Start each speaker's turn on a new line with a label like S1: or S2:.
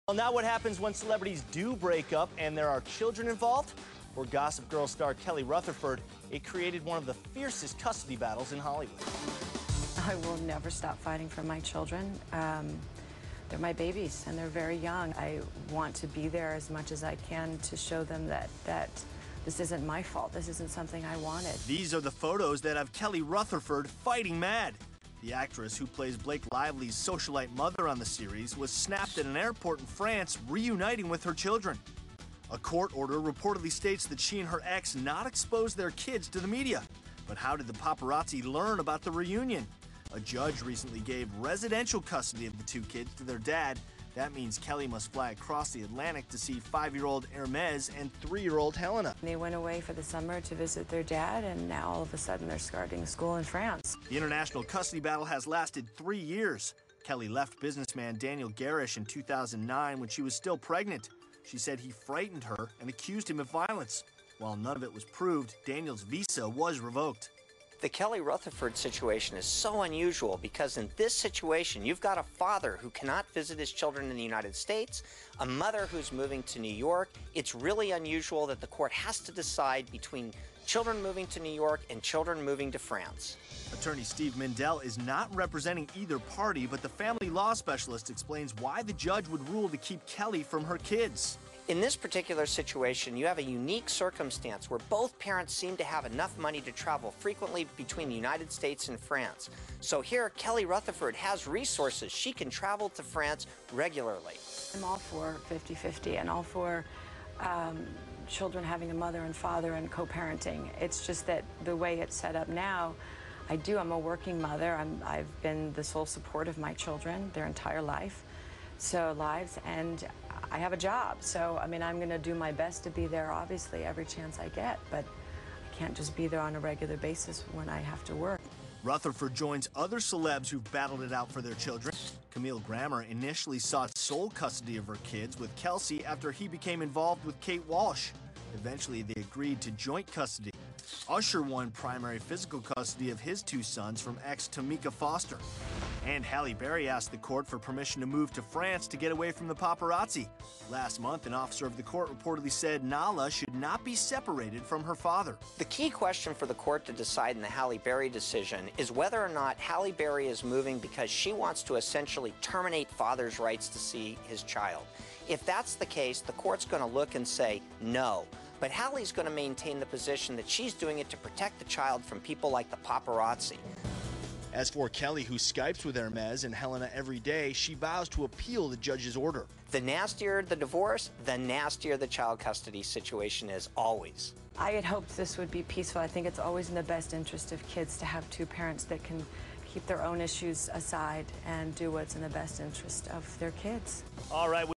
S1: Well, now what happens when celebrities do break up and there are children involved? For Gossip Girl star Kelly Rutherford, it created one of the fiercest custody battles in Hollywood.
S2: I will never stop fighting for my children. They're my babies, and they're very young. I want to be there as much as I can to show them that this isn't my fault. This isn't something I wanted.
S1: These are the photos that have Kelly Rutherford fighting mad. The actress who plays Blake Lively's socialite mother on the series was snapped at an airport in France, reuniting with her children. A court order reportedly states that she and her ex not expose their kids to the media. But how did the paparazzi learn about the reunion? A judge recently gave residential custody of the two kids to their dad. That means Kelly must fly across the Atlantic to see 5-year-old Hermes and 3-year-old Helena.
S2: They went away for the summer to visit their dad, and now all of a sudden they're starting school in France.
S1: The international custody battle has lasted 3 years. Kelly left businessman Daniel Garish in 2009 when she was still pregnant. She said he frightened her and accused him of violence. While none of it was proved, Daniel's visa was revoked.
S3: The Kelly Rutherford situation is so unusual because in this situation, you've got a father who cannot visit his children in the United States, a mother who's moving to New York. It's really unusual that the court has to decide between children moving to New York and children moving to France.
S1: Attorney Steve Mindel is not representing either party, but the family law specialist explains why the judge would rule to keep Kelly from her kids.
S3: In this particular situation, you have a unique circumstance where both parents seem to have enough money to travel frequently between the United States and France. So here, Kelly Rutherford has resources. She can travel to France regularly.
S2: I'm all for 50-50 and all for children having a mother and father and co-parenting. It's just that the way it's set up now, I'm a working mother. I've been the sole support of my children their entire lives, and I have a job. So, I'm going to do my best to be there, obviously, every chance I get, but I can't just be there on a regular basis when I have to work.
S1: Rutherford joins other celebs who've battled it out for their children. Camille Grammer initially sought sole custody of her kids with Kelsey after he became involved with Kate Walsh. Eventually, they agreed to joint custody. Usher won primary physical custody of his 2 sons from ex Tamika Foster. And Halle Berry asked the court for permission to move to France to get away from the paparazzi. Last month, an officer of the court reportedly said Nala should not be separated from her father.
S3: The key question for the court to decide in the Halle Berry decision is whether or not Halle Berry is moving because she wants to essentially terminate father's rights to see his child. If that's the case, the court's going to look and say no. But Halle's going to maintain the position that she's doing it to protect the child from people like the paparazzi.
S1: As for Kelly, who Skypes with Hermes and Helena every day, she vows to appeal the judge's order.
S3: The nastier the divorce, the nastier the child custody situation is always.
S2: I had hoped this would be peaceful. I think it's always in the best interest of kids to have 2 parents that can keep their own issues aside and do what's in the best interest of their kids.
S1: All right.